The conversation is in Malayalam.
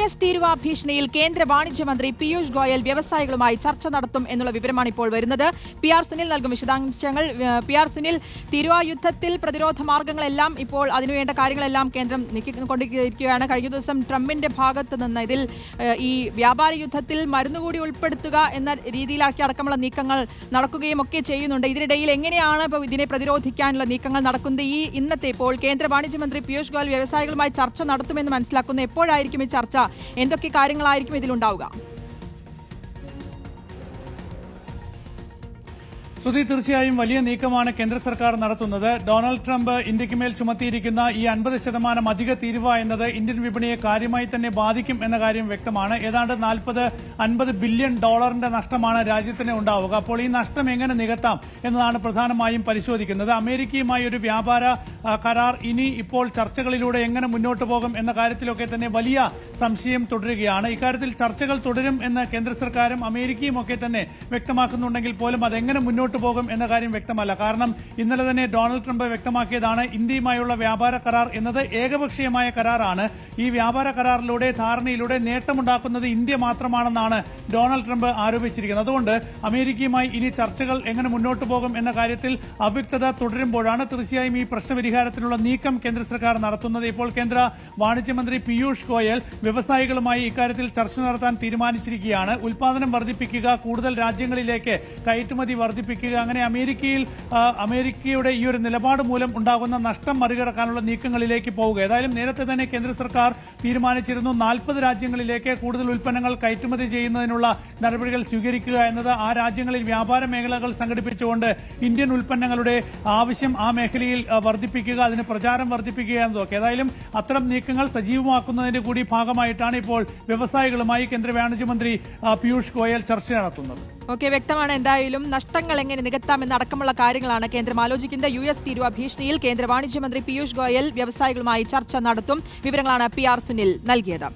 US തീരുവ ഭീഷണിയിൽ കേന്ദ്ര വാണിജ്യമന്ത്രി പീയൂഷ് ഗോയൽ വ്യവസായികളുമായി ചർച്ച നടത്തും എന്നുള്ള വിവരമാണ് ഇപ്പോൾ വരുന്നത്. PR സുനിൽ നൽകും വിശദാംശങ്ങൾ. PR സുനിൽ, തീരുവ യുദ്ധത്തിൽ പ്രതിരോധ മാർഗങ്ങളെല്ലാം ഇപ്പോൾ അതിനുവേണ്ട കാര്യങ്ങളെല്ലാം കേന്ദ്രം നീക്കിക്കൊണ്ടിരിക്കുകയാണ്. കഴിഞ്ഞ ദിവസം ട്രംപിന്റെ ഭാഗത്ത് നിന്ന് ഇതിൽ ഈ വ്യാപാര യുദ്ധത്തിൽ മരുന്നുകൂടി ഉൾപ്പെടുത്തുക എന്ന രീതിയിലാക്കി അടക്കമുള്ള നീക്കങ്ങൾ നടക്കുകയും ഒക്കെ ചെയ്യുന്നുണ്ട്. ഇതിനിടയിൽ എങ്ങനെയാണ് ഇപ്പോൾ ഇതിനെ പ്രതിരോധിക്കാനുള്ള നീക്കങ്ങൾ നടക്കുന്നത്? ഇന്നത്തെ ഇപ്പോൾ കേന്ദ്ര വാണിജ്യമന്ത്രി പീയൂഷ് ഗോയൽ വ്യവസായികളുമായി ചർച്ച നടത്തുമെന്ന് മനസ്സിലാക്കുന്നു. എപ്പോഴായിരിക്കും ഈ ചർച്ച? എന്തൊക്കെ കാര്യങ്ങളായിരിക്കും ഇതിലുണ്ടാവുക? ശ്രുതി, തീർച്ചയായും വലിയ നീക്കമാണ് കേന്ദ്ര സർക്കാർ നടത്തുന്നത്. ഡൊണാൾഡ് ട്രംപ് ഇന്ത്യക്ക് മേൽ ചുമത്തിയിരിക്കുന്ന ഈ 50% അധിക തീരുവ എന്നത് ഇന്ത്യൻ വിപണിയെ കാര്യമായി തന്നെ ബാധിക്കും എന്ന കാര്യം വ്യക്തമാണ്. ഏതാണ്ട് 40-50 ബില്യൺ ഡോളറിന്റെ നഷ്ടമാണ് രാജ്യത്തിന് ഉണ്ടാവുക. അപ്പോൾ ഈ നഷ്ടം എങ്ങനെ നികത്താം എന്നതാണ് പ്രധാനമായും പരിശോധിക്കുന്നത്. അമേരിക്കയുമായി ഒരു വ്യാപാര കരാർ ഇനി ഇപ്പോൾ ചർച്ചകളിലൂടെ എങ്ങനെ മുന്നോട്ട് പോകും എന്ന കാര്യത്തിലൊക്കെ തന്നെ വലിയ സംശയം തുടരുകയാണ്. ഇക്കാര്യത്തിൽ ചർച്ചകൾ തുടരും എന്ന് കേന്ദ്ര സർക്കാരും അമേരിക്കയും ഒക്കെ തന്നെ വ്യക്തമാക്കുന്നുണ്ടെങ്കിൽ പോലും അതെങ്ങനെ മുന്നോട്ട് പോകും എന്ന കാര്യം വ്യക്തമല്ല. കാരണം ഇന്നലെ തന്നെ ഡൊണാൾഡ് ട്രംപ് വ്യക്തമാക്കിയതാണ്, ഇന്ത്യയുമായുള്ള വ്യാപാര കരാർ എന്നത് ഏകപക്ഷീയമായ കരാറാണ്. ഈ വ്യാപാര കരാറിലൂടെ ധാരണയിലൂടെ നേട്ടമുണ്ടാക്കുന്നത് ഇന്ത്യ മാത്രമാണെന്നാണ് ഡൊണാൾഡ് ട്രംപ് ആരോപിച്ചിരിക്കുന്നത്. അതുകൊണ്ട് അമേരിക്കയുമായി ഇനി ചർച്ചകൾ എങ്ങനെ മുന്നോട്ട് പോകും എന്ന കാര്യത്തിൽ അവ്യക്തത തുടരുമ്പോഴാണ് തീർച്ചയായും ഈ പ്രശ്നപരിഹാരത്തിനുള്ള നീക്കം കേന്ദ്ര സർക്കാർ നടത്തുന്നത്. ഇപ്പോൾ കേന്ദ്ര വാണിജ്യമന്ത്രി പീയൂഷ് ഗോയൽ വ്യവസായികളുമായി ഇക്കാര്യത്തിൽ ചർച്ച നടത്താൻ തീരുമാനിച്ചിരിക്കുകയാണ്. ഉൽപാദനം വർദ്ധിപ്പിക്കുക, കൂടുതൽ രാജ്യങ്ങളിലേക്ക് കയറ്റുമതി വർദ്ധിപ്പിക്കുക, അങ്ങനെ അമേരിക്കയുടെ ഈ ഒരു നിലപാട് മൂലം ഉണ്ടാകുന്ന നഷ്ടം മറികടക്കാനുള്ള നീക്കങ്ങളിലേക്ക് പോവുക. ഏതായാലും നേരത്തെ തന്നെ കേന്ദ്ര സർക്കാർ തീരുമാനിച്ചിരുന്നു 40 രാജ്യങ്ങളിലേക്ക് കൂടുതൽ ഉൽപ്പന്നങ്ങൾ കയറ്റുമതി ചെയ്യുന്നതിനുള്ള നടപടികൾ സ്വീകരിക്കുക എന്നത്. ആ രാജ്യങ്ങളിൽ വ്യാപാര മേഖലകൾ സംഘടിപ്പിച്ചുകൊണ്ട് ഇന്ത്യൻ ഉൽപ്പന്നങ്ങളുടെ ആവശ്യം ആ മേഖലയിൽ വർദ്ധിപ്പിക്കുക, അതിന് പ്രചാരം വർദ്ധിപ്പിക്കുക എന്നതൊക്കെ. ഏതായാലും അത്തരം നീക്കങ്ങൾ സജീവമാക്കുന്നതിന്റെ കൂടി ഭാഗമായിട്ടാണ് ഇപ്പോൾ വ്യവസായികളുമായി കേന്ദ്ര വാണിജ്യമന്ത്രി പീയൂഷ് ഗോയൽ ചർച്ച നടത്തുന്നത്. ഓക്കെ, വ്യക്തമാണ്. എന്തായാലും നഷ്ടങ്ങൾ എങ്ങനെ നികത്താമെന്ന് അടക്കമുള്ള കാര്യങ്ങളാണ് കേന്ദ്രം ആലോചിക്കുന്നത്. US തീരുവ ഭീഷണിയിൽ കേന്ദ്ര വാണിജ്യമന്ത്രി പീയൂഷ് ഗോയൽ വ്യവസായികളുമായി ചർച്ച നടത്തും. വിവരങ്ങളാണ് PR സുനിൽ നൽകിയത്.